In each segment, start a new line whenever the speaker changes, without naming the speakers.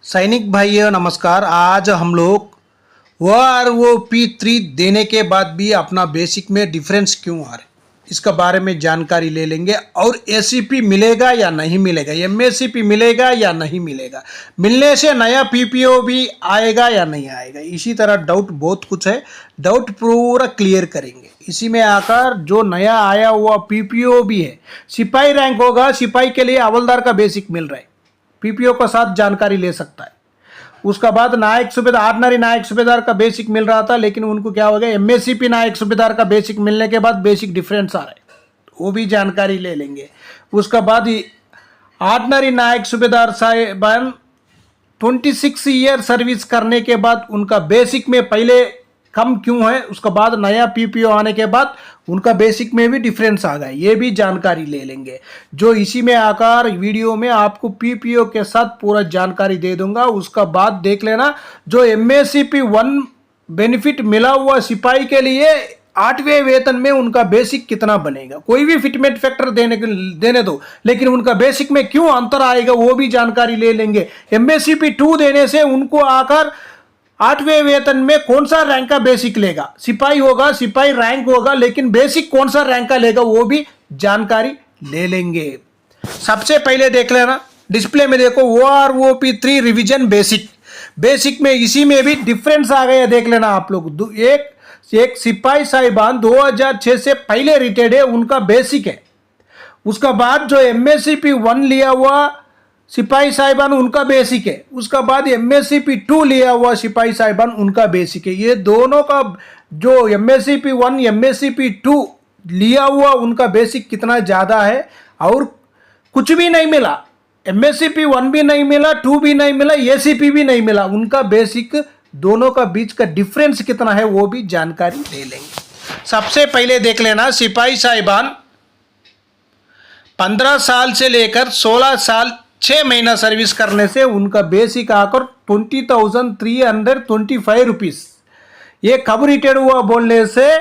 सैनिक भाइयों नमस्कार। आज हम लोग OROP3 देने के बाद भी अपना बेसिक में डिफरेंस क्यों आ रहा है इसका बारे में जानकारी ले लेंगे। और ACP मिलेगा या नहीं मिलेगा, MACP मिलेगा या नहीं मिलेगा, मिलने से नया PPO भी आएगा या नहीं आएगा, इसी तरह डाउट बहुत कुछ है। डाउट पूरा क्लियर करेंगे। इसी में आकर जो नया आया हुआ PPO भी है, सिपाही रैंक होगा, सिपाही के लिए हवलदार का बेसिक मिल रहा है, PPO के साथ जानकारी ले सकता है। उसका बाद नायक सूबेदार, ऑर्डिनरी नायक सूबेदार का बेसिक मिल रहा था, लेकिन उनको क्या हो गया, MACP नायक सूबेदार का बेसिक मिलने के बाद बेसिक डिफरेंस आ रहा है, वो भी जानकारी ले लेंगे। उसका बाद ऑर्डिनरी नायक सूबेदार साहिबान 26 ईयर सर्विस करने के बाद उनका बेसिक में पहले कम क्यों है, उसके बाद नया PPO आने के बाद उनका बेसिक में भी डिफरेंस आ गया, ये भी जानकारी ले लेंगे। जो इसी में आकर वीडियो में आपको PPO के साथ पूरा जानकारी दे दूंगा। उसका बाद देख लेना, जो MACP 1 बेनिफिट मिला हुआ सिपाही के लिए 8वें वेतन में उनका बेसिक कितना बनेगा, कोई भी फिटमेंट फैक्टर देने दो, लेकिन उनका बेसिक में क्यों अंतर आएगा वो भी जानकारी ले लेंगे। MACP 2 देने से उनको आकर 8वें वेतन में कौन सा रैंक का बेसिक लेगा, सिपाही होगा, सिपाही रैंक होगा, लेकिन बेसिक कौन सा रैंक का लेगा वो भी जानकारी ले लेंगे। सबसे पहले देख लेना, डिस्प्ले में देखो OROP3 रिवीजन बेसिक में इसी में भी डिफरेंस आ गया, देख लेना आप लोग। एक सिपाही साहिबान 2006 से पहले रिटायर्ड है, उनका बेसिक है। उसका बाद जो MACP 1 लिया हुआ सिपाही साहिबान उनका बेसिक है। उसका बाद MACP 2 लिया हुआ सिपाही साहिबान उनका बेसिक है। ये दोनों का जो MACP 1 MACP 2 लिया हुआ उनका बेसिक कितना ज़्यादा है, और कुछ भी नहीं मिला, MACP 1 भी नहीं मिला, 2 भी नहीं मिला, ACP भी नहीं मिला, उनका बेसिक दोनों का बीच का डिफरेंस कितना है वो भी जानकारी ले लेंगे। सबसे पहले देख लेना, सिपाही साहिबान 15 साल से लेकर 16 साल 6 महीना सर्विस करने से उनका बेसिक आकर 20,325 रुपीज़। ये कब रिटायर्ड हुआ बोलने से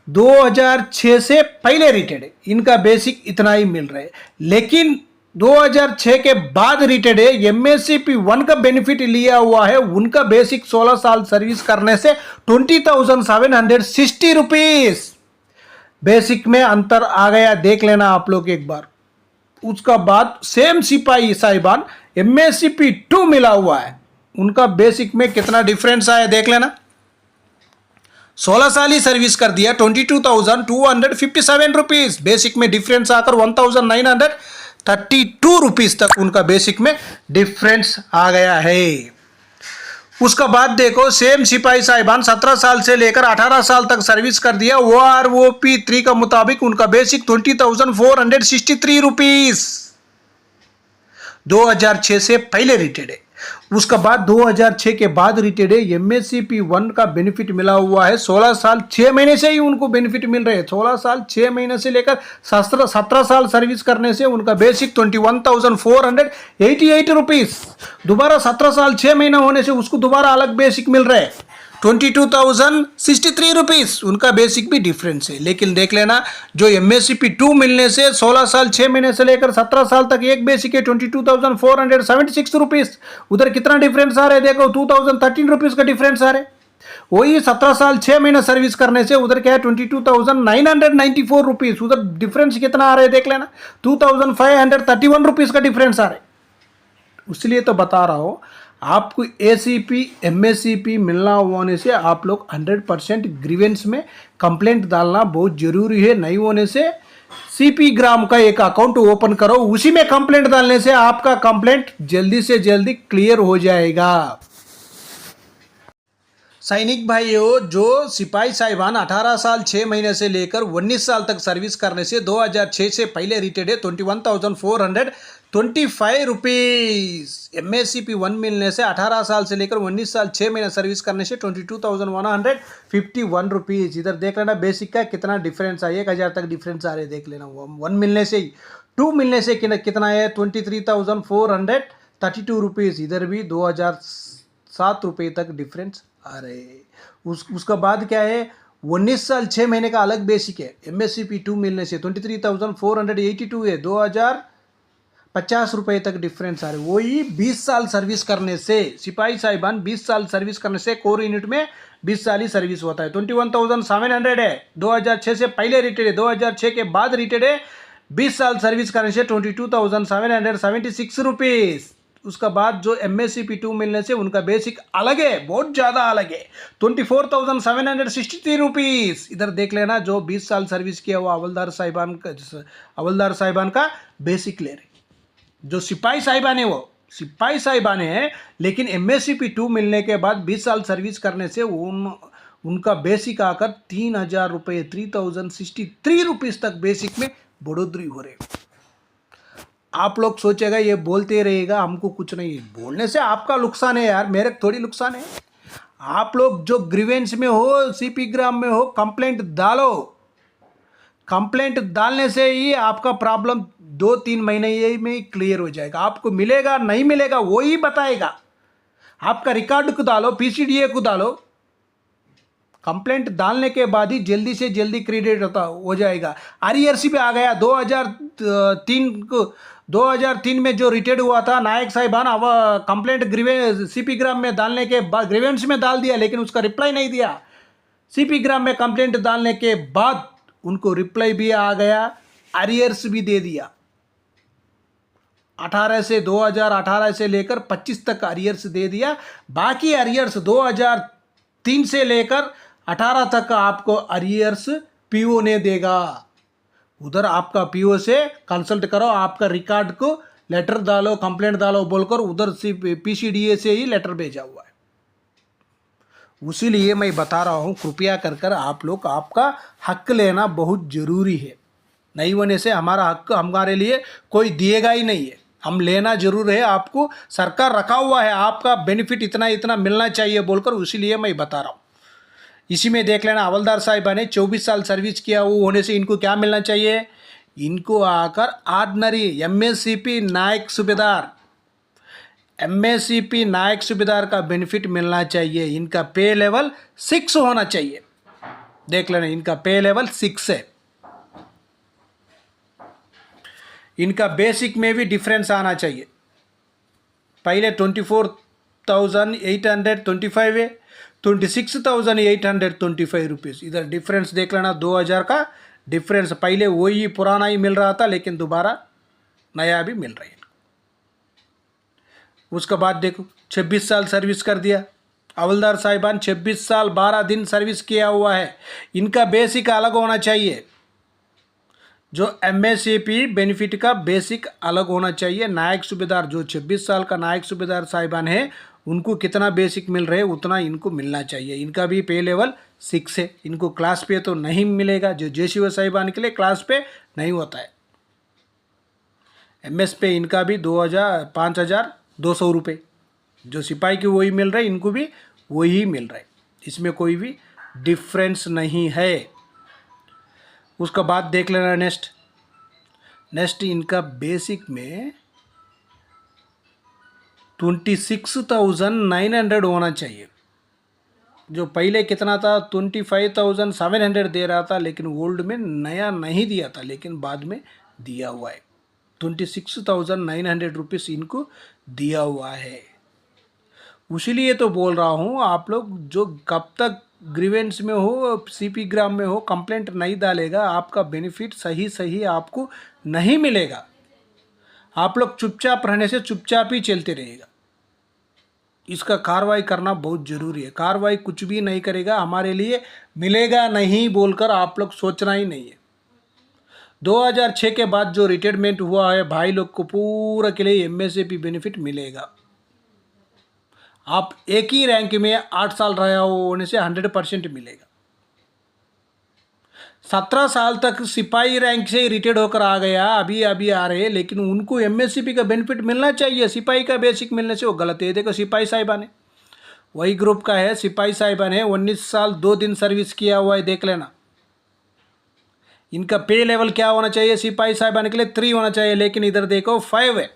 2006 से पहले रिटायर्ड है, इनका बेसिक इतना ही मिल रहा है। लेकिन 2006 के बाद रिटायर्ड है, MACP 1 का बेनिफिट लिया हुआ है, उनका बेसिक 16 साल सर्विस करने से 20,760 रुपीज़ बेसिक में अंतर आ गया, देख लेना आप लोग एक बार। उसका बाद सेम सिपाही साहिबान MACP 2 मिला हुआ है, उनका बेसिक में कितना डिफरेंस आया देख लेना। 16 साल ही सर्विस कर दिया, 22,257 रुपीज़ बेसिक में डिफरेंस आकर 1,932 रुपीज़ तक उनका बेसिक में डिफरेंस आ गया है। उसका बाद देखो, सेम सिपाही साहिबान 17 साल से लेकर 18 साल तक सर्विस कर दिया, OROP3 का मुताबिक उनका बेसिक 20,463 रुपीज़ 2006 से पहले रिटायर्ड है। उसका बाद 2006 के बाद रिटायर्ड है, MACP 1 का बेनिफिट मिला हुआ है, 16 साल 6 महीने से ही उनको बेनिफिट मिल रहे हैं। 16 साल 6 महीने से लेकर 17 साल सर्विस करने से उनका बेसिक 21,488 रुपीज़, दोबारा 17 साल 6 महीना होने से उसको दोबारा अलग बेसिक मिल रहा है 22,063 रुपीज़, उनका बेसिक भी डिफरेंस है। लेकिन देख लेना, जो MACP 2 मिलने से 16 साल 6 महीने से लेकर 17 साल तक एक बेसिक है 22,476 रुपीज़, उधर कितना डिफरेंस आ रहा है देखो, 2,013 रुपीज़ का डिफरेंस आ रहा है। वही 17 साल 6 महीना सर्विस करने से उधर क्या है 22,994 रुपीज़, उधर डिफरेंस कितना आ रहा है देख लेना, 2,531 रुपीज़ का डिफरेंस आ रहा है। इसलिए तो बता रहा हूँ आपको, ACP MACP मिलना होने से आप लोग 100% ग्रीवेंस में कंप्लेंट डालना बहुत जरूरी है। नहीं होने से CP ग्राम का एक अकाउंट ओपन करो, उसी में कंप्लेंट डालने से आपका कंप्लेंट जल्दी से जल्दी क्लियर हो जाएगा। सैनिक भाइयों, जो सिपाही साहिबान 18 साल 6 महीने से लेकर 19 साल तक सर्विस करने से 2006 से पहले रिटायर्ड है, 21,425 रुपीज़। MACP 1 मिलने से 18 साल से लेकर 19 साल 6 महीने सर्विस करने से 22,151 रुपीज़। इधर देख लेना बेसिक का कितना डिफरेंस है, 1,000 तक डिफरेंस आ रहे देख लेना। 1 मिलने से ही 2 मिलने से कितना है 23,432 रुपीज़, इधर भी 2,007 रुपये तक डिफरेंस आ रहे। उसका बाद क्या है, 19 साल 6 महीने का अलग बेसिक है, MACP 2 मिलने से 23,482 है, ₹50 तक डिफरेंस आ रहा है। वही 20 साल सर्विस करने से, सिपाही साहिबान 20 साल सर्विस करने से कोर यूनिट में 20 साल ही सर्विस होता है। 21,700 है, 2006 से पहले रिटेड है, 2006 के बाद रिटेड है। 20 साल सर्विस करने से ₹22,776। उसका बाद जो MSCP2 मिलने से उनका बेसिक अलग है, बहुत ज़्यादा अलग है, ₹24,763। इधर देख लेना, जो 20 साल सर्विस किया वो हवलदार साहिबान का बेसिक ले रहे। जो सिपाही साहिबान है वो सिपाही साहिबान है, लेकिन MSCP2 मिलने के बाद 20 साल सर्विस करने से उनका बेसिक आकर ₹3,000 ₹3,063 तक बेसिक में बढ़ोतरी हो रही। आप लोग सोचेगा ये बोलते रहेगा, हमको कुछ नहीं है। बोलने से आपका नुकसान है यार, मेरे थोड़ी नुकसान है। आप लोग जो ग्रीवेंस में हो, CP ग्राम में हो, कंप्लेंट डालो। कंप्लेंट डालने से ही आपका प्रॉब्लम 2-3 महीने में क्लियर हो जाएगा। आपको मिलेगा नहीं मिलेगा वो ही बताएगा। आपका रिकॉर्ड को डालो, PCDA को डालो। कंप्लेंट डालने के बाद ही जल्दी से जल्दी क्रेडिट हो जाएगा। RERC पे आ गया 2003 में जो रिटेड हुआ था नायक साहिबान, अब कंप्लेंट CP ग्राम में डालने के बाद ग्रीवेंस में डाल दिया, लेकिन उसका रिप्लाई नहीं दिया। CP ग्राम में कंप्लेंट डालने के बाद उनको रिप्लाई भी आ गया, अरियर्स भी दे दिया। 2018 से लेकर 25 तक अरियर्स दे दिया। बाकी अरियर्स 2003 से लेकर 18 तक आपको अरियर्स PO ने देगा। उधर आपका PO से कंसल्ट करो, आपका रिकॉर्ड को लेटर डालो, कंप्लेंट डालो बोलकर उधर से PCDA से ही लेटर भेजा हुआ है। उसीलिए मैं बता रहा हूँ, कृपया कर आप लोग आपका हक लेना बहुत ज़रूरी है। नहीं होने से हमारा हक हमारे लिए कोई दिएगा ही नहीं है। हम लेना जरूर है। आपको सरकार रखा हुआ है, आपका बेनिफिट इतना इतना मिलना चाहिए बोलकर, उसीलिए मैं बता रहा हूँ। इसी में देख लेना, हवलदार साहिबा ने 24 साल सर्विस किया वो होने से इनको क्या मिलना चाहिए। इनको आकर ऑर्डिनरी MSCP नायक सूबेदार, MSCP नायक सूबेदार का बेनिफिट मिलना चाहिए। इनका पे लेवल 6 होना चाहिए। देख लेना, इनका पे लेवल 6 है। इनका बेसिक में भी डिफरेंस आना चाहिए। पहले 24,825 है, 26,825 रुपीज़। इधर डिफरेंस देख लेना, 2000 का डिफरेंस। पहले वही पुराना ही मिल रहा था, लेकिन दोबारा नया भी मिल रहा है। उसके बाद देखो 26 साल सर्विस कर दिया हवलदार साहिबान, 26 साल 12 दिन सर्विस किया हुआ है। इनका बेसिक अलग होना चाहिए। जो MSCP बेनिफिट का बेसिक अलग होना चाहिए। नायक सूबेदार जो 26 साल का नायक सूबेदार साहिबान है, उनको कितना बेसिक मिल रहे उतना इनको मिलना चाहिए। इनका भी पे लेवल 6 है। इनको क्लास पे तो नहीं मिलेगा। जो JCO साहिबान के लिए क्लास पे नहीं होता है। MS पे इनका भी 5,200 रुपये। जो सिपाही की वही मिल रहा है, इनको भी वही मिल रहा है। इसमें कोई भी डिफरेंस नहीं है। उसका बाद देख लेना नेक्स्ट इनका बेसिक में 26,900 होना चाहिए। जो पहले कितना था 25,700 दे रहा था, लेकिन ओल्ड में नया नहीं दिया था, लेकिन बाद में दिया हुआ है। 26,900 रुपीज़ इनको दिया हुआ है। उसीलिए तो बोल रहा हूँ, आप लोग जो कब तक ग्रीवेंस में हो, CP ग्राम में हो, कंप्लेंट नहीं डालेगा, आपका बेनिफिट सही आपको नहीं मिलेगा। आप लोग चुपचाप रहने से चुपचाप ही चलते रहेगा। इसका कार्रवाई करना बहुत ज़रूरी है। कार्रवाई कुछ भी नहीं करेगा, हमारे लिए मिलेगा नहीं बोलकर आप लोग सोचना ही नहीं है। 2006 के बाद जो रिटायरमेंट हुआ है भाई लोग को पूरा के लिए MSCP बेनिफिट मिलेगा। आप एक ही रैंक में 8 साल रहा होने से 100% मिलेगा। 17 साल तक सिपाही रैंक से रिटायर्ड होकर आ गया, अभी आ रहे, लेकिन उनको MSCP का बेनिफिट मिलना चाहिए। सिपाही का बेसिक मिलने से वो गलत है। देखो सिपाही साहिबान है, वही ग्रुप का है, सिपाही साहिबान है, 19 साल 2 दिन सर्विस किया हुआ है। देख लेना, इनका पे लेवल क्या होना चाहिए। सिपाही साहिबान के लिए 3 होना चाहिए, लेकिन इधर देखो 5 है।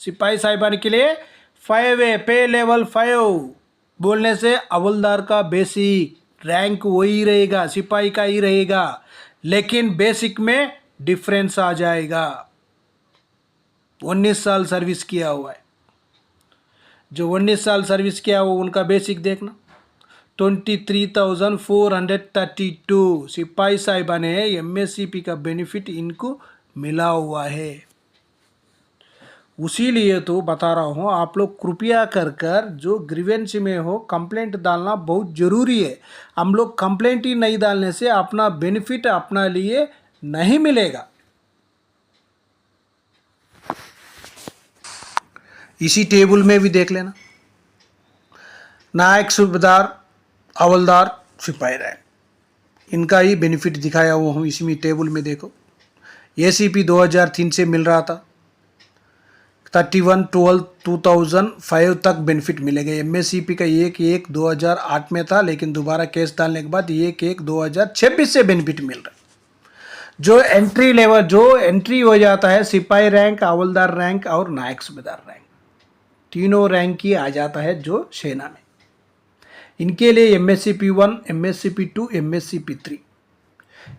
सिपाही साहिबान के लिए 5 है, पे लेवल 5 बोलने से हवलदार का बेसिक रैंक वही रहेगा, सिपाही का ही रहेगा, लेकिन बेसिक में डिफरेंस आ जाएगा। 19 साल सर्विस किया हुआ है, जो 19 साल सर्विस किया वो उनका बेसिक देखना 23,432 सिपाही साहिबान है। एमएससीपी का बेनिफिट इनको मिला हुआ है। उसीलिए तो बता रहा हूँ, आप लोग कृपया कर कर जो ग्रीवेंस में हो कंप्लेंट डालना बहुत ज़रूरी है। हम लोग कंप्लेंट ही नहीं डालने से अपना बेनिफिट अपना लिए नहीं मिलेगा। इसी टेबल में भी देख लेना, नायक, सूबेदार, हवलदार, सिपाही रैंक, इनका ही बेनिफिट दिखाया हुआ हूँ इसी में टेबल में। देखो एसीपी 2003 से मिल रहा था 31/12/2005 तक बेनिफिट मिलेगा। एमएससीपी का 1/1/2008 में था, लेकिन दोबारा केस डालने के बाद 1/1/2026 से बेनिफिट मिल रहा है। जो एंट्री लेवल, जो एंट्री हो जाता है सिपाही रैंक, हवलदार रैंक और नायक सूबेदार रैंक, तीनों रैंक ही आ जाता है जो सेना में। इनके लिए एमएससीपी 1, एमएससीपी 2, एमएससीपी 3।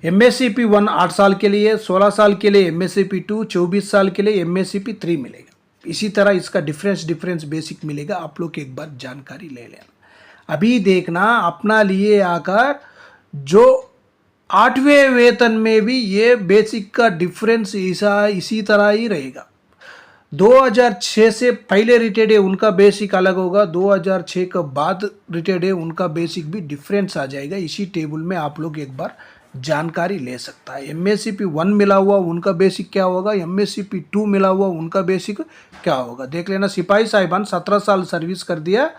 एमएससीपी 1 8 साल के लिए, 16 साल के लिए एमएससीपी 2, 24 साल के लिए एमएससीपी 3 मिलेगा। इसी तरह इसका डिफरेंस बेसिक मिलेगा। आप लोग एक बार जानकारी ले लेना। अभी देखना अपना लिए आकर जो 8वें वेतन में भी ये बेसिक का डिफरेंस इसी तरह ही रहेगा। 2006 से पहले रिटायर्ड है उनका बेसिक अलग होगा, 2006 के बाद रिटायर्ड है उनका बेसिक भी डिफरेंस आ जाएगा। इसी टेबल में आप लोग एक बार जानकारी ले सकता है। एमएससीपी 1 मिला हुआ उनका बेसिक क्या होगा, एमएससीपी 2 मिला हुआ उनका बेसिक क्या होगा देख लेना। सिपाही साहिबान 17 साल सर्विस कर दिया,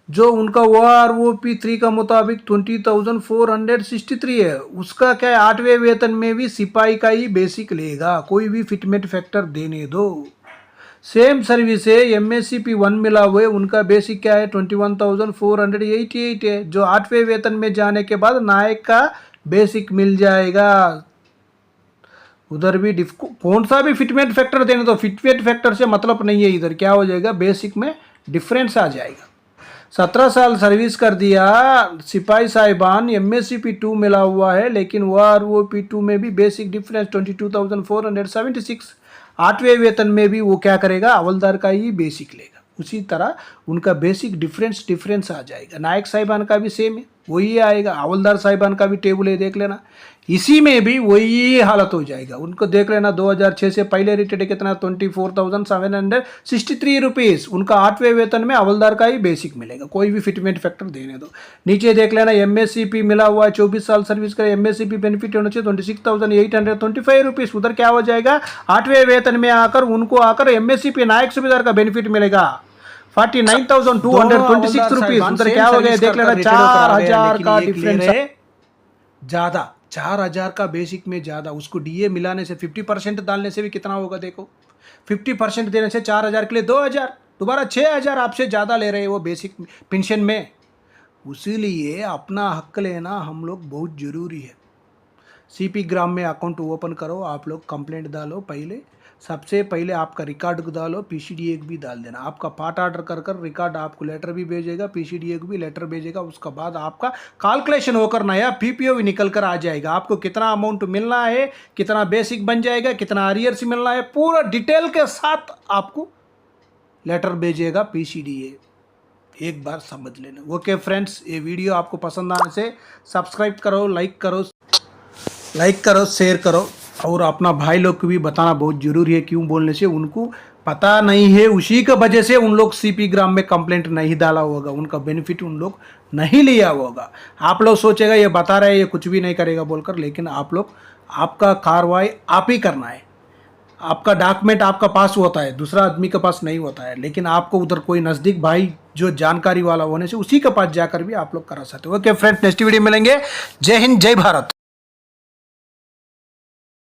जो उनका OROP 3 का मुताबिक 20,463 है, उसका क्या है 8वें वेतन में भी सिपाही का ही बेसिक लेगा, कोई भी फिटमेंट फैक्टर देने दो। सेम सर्विस है, एमएससीपी 1 मिला हुआ है उनका बेसिक क्या है 21,488 है, जो 8वें वेतन में जाने के बाद नायक का बेसिक मिल जाएगा। उधर भी कौन सा भी फिटमेंट फैक्टर देने तो फिटमेंट फैक्टर से मतलब नहीं है, इधर क्या हो जाएगा बेसिक में डिफरेंस आ जाएगा। 17 साल सर्विस कर दिया सिपाही साहिबान, एमएससीपी 2 मिला हुआ है, लेकिन OROP 2 में भी बेसिक डिफरेंस 22,476। 8वें वेतन में भी वो क्या करेगा, हवलदार का ही बेसिक लेगा। उसी तरह उनका बेसिक डिफरेंस आ जाएगा। नायक साहिबान का भी सेम है, वही आएगा। हवलदार साहिबान का भी टेबल है, देख लेना। इसी में भी वही हालत हो जाएगा। उनको देख लेना 2006 से पहले रिटेड कितना 24,763 रुपीज़, उनका 8वें वेतन में हवलदार का ही बेसिक मिलेगा, कोई भी फिटमेंट फैक्टर देने दो। नीचे देख लेना एमएससीपी मिला हुआ है 24 साल सर्विस का, एमएससीपी बेनिफिट होना चाहिए 26,825 रुपीज़, उधर क्या हो जाएगा 8वें वेतन में आकर उनको एमएससीपी नायक सूबेदार का बेनिफिट मिलेगा 49,226 रुपीज़, उधर क्या हो गया देख लेना 4,000 का डिफरेंस है ज़्यादा। 4,000 का बेसिक में ज़्यादा, उसको डीए मिलाने से 50% डालने से भी कितना होगा देखो, 50% देने से 4,000 के लिए 2,000, दोबारा 6,000 आपसे ज़्यादा ले रहे हैं वो बेसिक पेंशन में। उसीलिए अपना हक लेना हम लोग बहुत ज़रूरी है। सीपी ग्राम में अकाउंट ओपन करो, आप लोग कंप्लेंट डालो, पहले सबसे पहले आपका रिकॉर्ड डालो, पीसीडीए भी डाल देना। आपका पार्ट ऑर्डर कर कर रिकॉर्ड आपको लेटर भी भेजेगा, पीसीडीए भी लेटर भेजेगा। उसके बाद आपका कैलकुलेशन होकर नया पीपीओ भी निकल कर आ जाएगा। आपको कितना अमाउंट मिलना है, कितना बेसिक बन जाएगा, कितना अरियर्स मिलना है, पूरा डिटेल के साथ आपको लेटर भेजेगा पीसीडीए। एक बार समझ लेना। ओके फ्रेंड्स, ये वीडियो आपको पसंद आने से सब्सक्राइब करो, लाइक करो, शेयर करो, और अपना भाई लोग को भी बताना बहुत ज़रूरी है। क्यों बोलने से उनको पता नहीं है, उसी की वजह से उन लोग सीपी ग्राम में कंप्लेंट नहीं डाला होगा, उनका बेनिफिट उन लोग नहीं लिया होगा। आप लोग सोचेगा ये बता रहे हैं ये कुछ भी नहीं करेगा बोलकर, लेकिन आप लोग आपका कार्रवाई आप ही करना है। आपका डॉक्यूमेंट आपका पास होता है, दूसरा आदमी के पास नहीं होता है, लेकिन आपको उधर कोई नज़दीक भाई जो जानकारी वाला होने से उसी के पास जाकर भी आप लोग करा सकते हो। ओके फ्रेंड्स, नेक्स्ट वीडियो मिलेंगे। जय हिंद, जय भारत।